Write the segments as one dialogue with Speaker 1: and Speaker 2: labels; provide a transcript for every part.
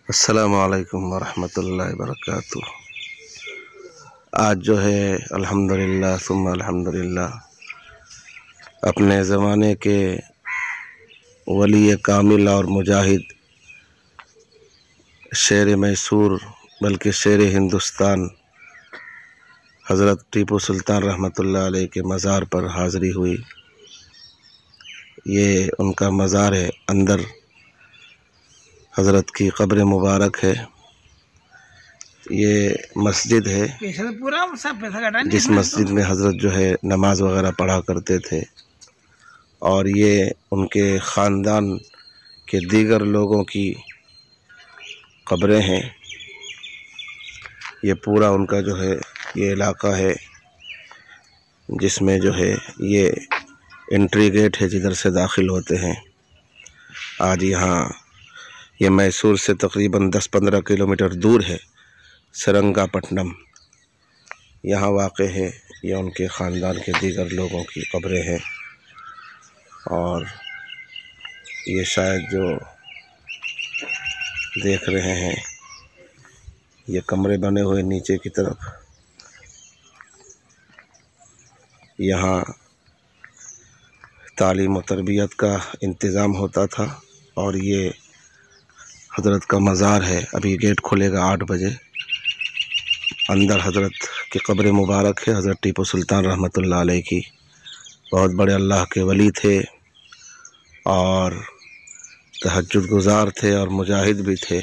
Speaker 1: अस्सलामु अलैकुम वरहमतुल्लाहि वबरकातुह। आज जो है अल्हम्दुलिल्लाह सुम्मा अल्हम्दुलिल्लाह अपने ज़माने के वली कामिल और मुजाहिद शेर मैसूर बल्कि शेर हिंदुस्तान हज़रत टीपू सुल्तान रहमतुल्लाह अलैह के मज़ार पर हाज़री हुई। ये उनका मज़ार है, अंदर हज़रत की कब्र मुबारक है। ये मस्जिद है जिस मस्जिद में हज़रत जो है नमाज वग़ैरह पढ़ा करते थे, और ये उनके ख़ानदान के दीगर लोगों की कब्रें हैं। ये पूरा उनका जो है ये इलाका है जिसमें जो है ये एंट्री गेट है जिधर से दाखिल होते हैं। आज यहाँ ये मैसूर से तकरीबन 10-15 किलोमीटर दूर है, श्रीरंगपट्टनम, यहाँ वाक़ है। ये उनके ख़ानदान के दीगर लोगों की कब्रें हैं। और ये शायद जो देख रहे हैं ये कमरे बने हुए नीचे की तरफ, यहाँ तालीम और तरबियत का इंतज़ाम होता था। और ये हज़रत का मज़ार है। अभी गेट खुलेगा 8 बजे। अंदर हज़रत की कब्र मुबारक है, हज़रत टीपू सुल्तान रहमतुल्लाह अलैह की। बहुत बड़े अल्लाह के वली थे और तहज्जुद गुज़ार थे और मुजाहिद भी थे।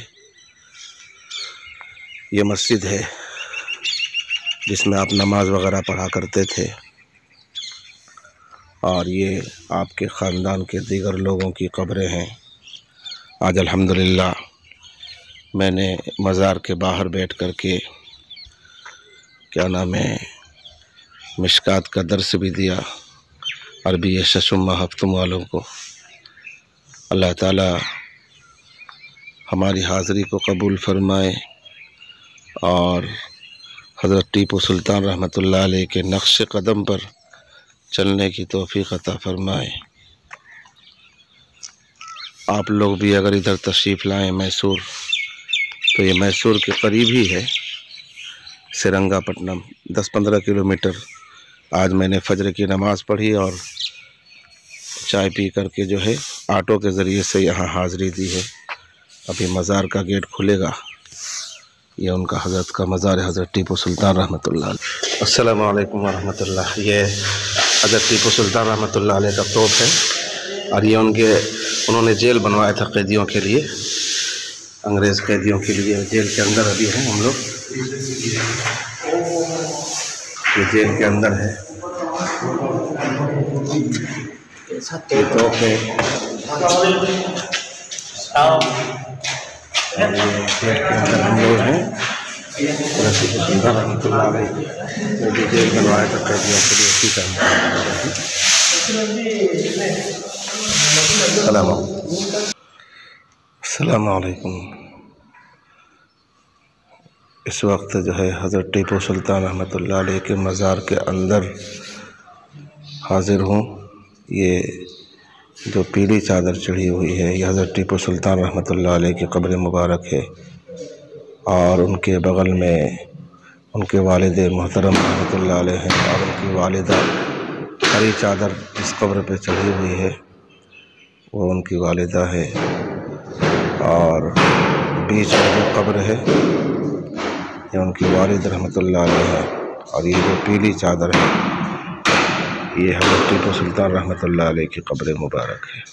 Speaker 1: ये मस्जिद है जिसमें आप नमाज वग़ैरह पढ़ा करते थे, और ये आपके ख़ानदान के दीगर लोगों की कब्रें हैं। आज अल्हम्दुलिल्लाह मैंने मज़ार के बाहर बैठ कर के क्या नाम है मिशकात का दर्स भी दिया, अरबी शशुम हफ्तुम वालों को। अल्लाह ताला हमारी हाज़री को कबूल फरमाए और हज़रत टीपू सुल्तान रहमतुल्लाह अलैह के नक्श कदम पर चलने की तौफ़ीक़ अता फरमाए। आप लोग भी अगर इधर तशरीफ़ लाएँ मैसूर, तो ये मैसूर के करीब ही है, श्रीरंगपट्टनम, 10-15 किलोमीटर। आज मैंने फजर की नमाज़ पढ़ी और चाय पी करके जो है ऑटो के ज़रिए से यहाँ हाज़री दी है। अभी मज़ार का गेट खुलेगा। ये उनका हज़रत का मज़ार है, हज़रत टीपू सुल्तान रहमतुल्लाह अलैह। अस्सलामु अलैकुम वरहमतुल्लाह। ये हज़रत टीपू सुल्तान रहमतुल्लाह अलैह का तोप है, और ये उन्होंने जेल बनवाया था कैदियों के लिए, अंग्रेज़ कैदियों के लिए। जेल के अंदर अभी हैं हम लोग, ये जेल के अंदर है। ये तोप है, जेल के अंदर हम लोग हैं। रहमतुल्लाह अलैह जो जेल बनवाया था कैदियों के लिए, उसी का अस्सलामु अलैकुम। इस वक्त जो है हज़रत टीपू सुल्तान रहमतुल्लाह अलैह के मज़ार के अंदर हाज़िर हूँ। ये जो पीली चादर चढ़ी हुई है, ये हज़रत टीपू सुल्तान रहमतुल्लाह अलैह की कब्र मुबारक है, और उनके बग़ल में उनके वालिद मोहतरम रहमतुल्लाह अलैह हैं, और उनकी वालिदा हरी चादर जिस कब्र पे चढ़ी हुई है वो उनकी वालिदा है। और बीच में जो कब्र है ये उनकी वालिद रहमतुल्लाह अलैह है, और ये जो पीली चादर है ये हज़रत टीपू सुल्तान रहमतुल्लाह अलैह की कब्र मुबारक है।